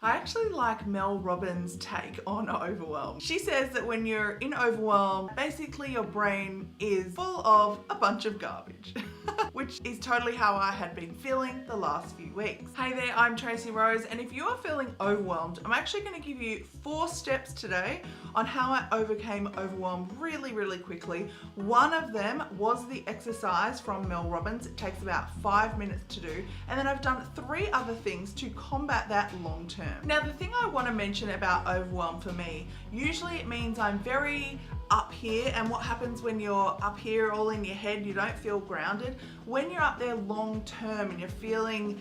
I actually like Mel Robbins' take on overwhelm. She says that when you're in overwhelm, basically your brain is full of a bunch of garbage, which is totally how I had been feeling the last few weeks. Hey there, I'm Tracy Rose, and if you are feeling overwhelmed, I'm actually going to give you 4 steps today on how I overcame overwhelm really quickly. One of them was the exercise from Mel Robbins. It takes about 5 minutes to do, and then I've done 3 other things to combat that long term. Now, the thing I want to mention about overwhelm for me, usually it means I'm very up here, and what happens when you're up here all in your head, you don't feel grounded. When you're up there long term and you're feeling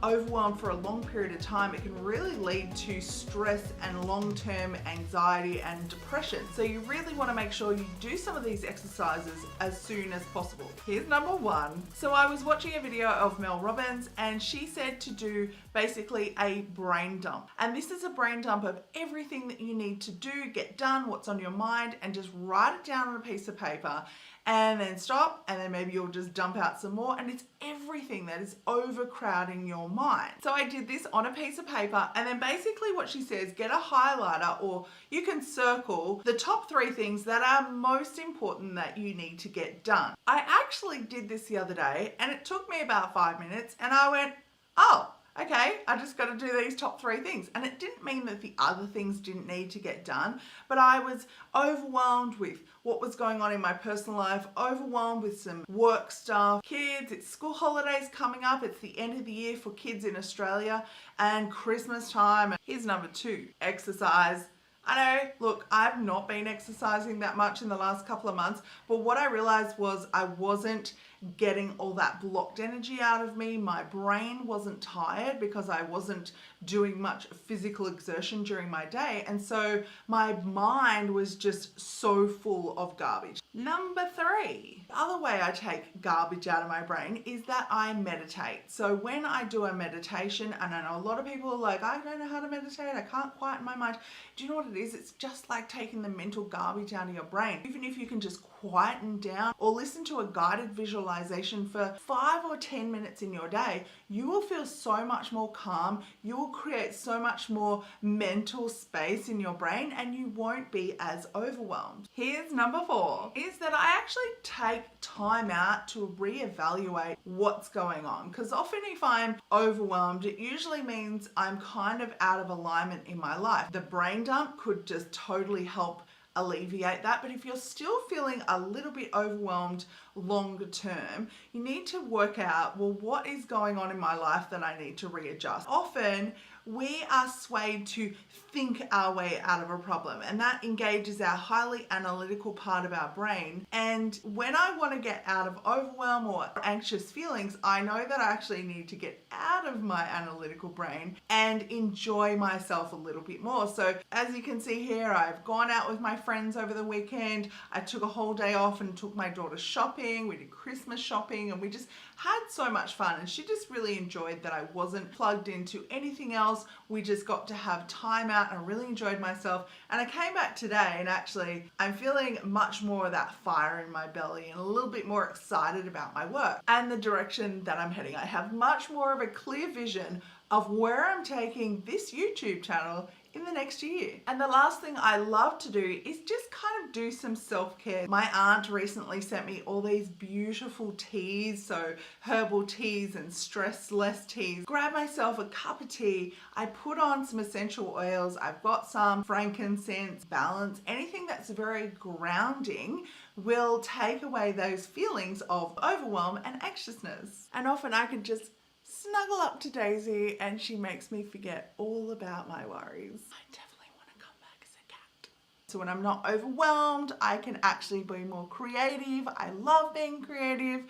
overwhelmed for a long period of time, it can really lead to stress and long-term anxiety and depression. So you really want to make sure you do some of these exercises as soon as possible. Here's number 1. So I was watching a video of Mel Robbins, and she said to do basically a brain dump. And this is a brain dump of everything that you need to do, get done, what's on your mind, and just write it down on a piece of paper, and then stop, and then maybe you'll just dump out some more, and it's everything that is overcrowding your mind. So I did this on a piece of paper, and then basically what she says, get a highlighter, or you can circle the top 3 things that are most important that you need to get done. I actually did this the other day, and it took me about 5 minutes, and I went, oh, okay, I just got to do these top 3 things. And it didn't mean that the other things didn't need to get done, but I was overwhelmed with what was going on in my personal life, overwhelmed with some work stuff, kids, it's school holidays coming up, it's the end of the year for kids in Australia, and Christmas time. Here's number 2, exercise. I know, look, I've not been exercising that much in the last couple of months, but what I realized was I wasn't getting all that blocked energy out of me. My brain wasn't tired because I wasn't doing much physical exertion during my day, and so my mind was just so full of garbage. Number 3, the other way I take garbage out of my brain is that I meditate. So when I do a meditation, and I know a lot of people are like, I don't know how to meditate, I can't quieten my mind. Do you know what it is? It's just like taking the mental garbage out of your brain. Even if you can just quieten down or listen to a guided visualization for 5 or 10 minutes in your day, you will feel so much more calm. You will create so much more mental space in your brain, and you won't be as overwhelmed. Here's number 4, is that I actually take time out to reevaluate what's going on, because often if I'm overwhelmed, it usually means I'm kind of out of alignment in my life. The brain dump could just totally help alleviate that, but if you're still feeling a little bit overwhelmed longer term, you need to work out, well, what is going on in my life that I need to readjust. Often we are swayed to think our way out of a problem, and that engages our highly analytical part of our brain. And when I want to get out of overwhelm or anxious feelings, I know that I actually need to get out of my analytical brain and enjoy myself a little bit more. So as you can see here, I've gone out with my friends over the weekend. I took a whole day off and took my daughter shopping. We did Christmas shopping, and we just had so much fun, and she just really enjoyed that I wasn't plugged into anything else. We just got to have time out, and I really enjoyed myself. And I came back today, and actually I'm feeling much more of that fire in my belly and a little bit more excited about my work and the direction that I'm heading. I have much more of a clear vision of where I'm taking this YouTube channel in the next year. And the last thing I love to do is just kind of do some self-care. My aunt recently sent me all these beautiful teas, so herbal teas and stress less teas. Grab myself a cup of tea, I put on some essential oils, I've got some frankincense, balance, anything that's very grounding will take away those feelings of overwhelm and anxiousness. And often I can just snuggle up to Daisy, and she makes me forget all about my worries. I definitely want to come back as a cat. So when I'm not overwhelmed, I can actually be more creative. I love being creative.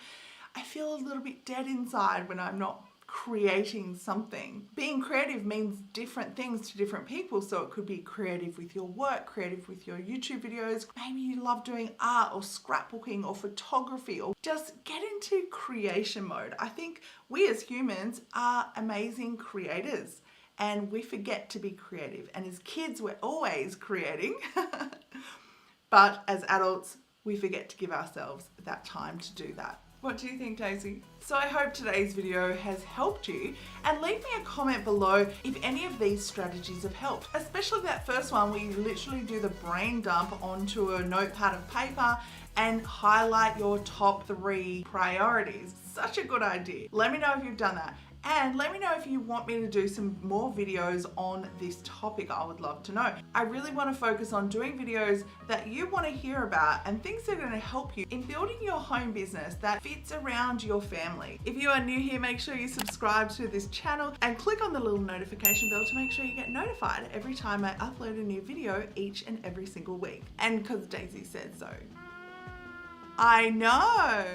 I feel a little bit dead inside when I'm not creating something. Being creative means different things to different people, so it could be creative with your work, creative with your YouTube videos. Maybe you love doing art or scrapbooking or photography, or just get into creation mode. I think we as humans are amazing creators, and we forget to be creative. And as kids, we're always creating, but as adults, we forget to give ourselves that time to do that. What do you think, Daisy? So I hope today's video has helped you, and leave me a comment below if any of these strategies have helped, especially that first one where you literally do the brain dump onto a notepad of paper and highlight your top 3 priorities. Such a good idea. Let me know if you've done that. And let me know if you want me to do some more videos on this topic. I would love to know. I really want to focus on doing videos that you want to hear about and things that are going to help you in building your home business that fits around your family. If you are new here, make sure you subscribe to this channel and click on the little notification bell to make sure you get notified every time I upload a new video each and every single week. And because Daisy said so. I know.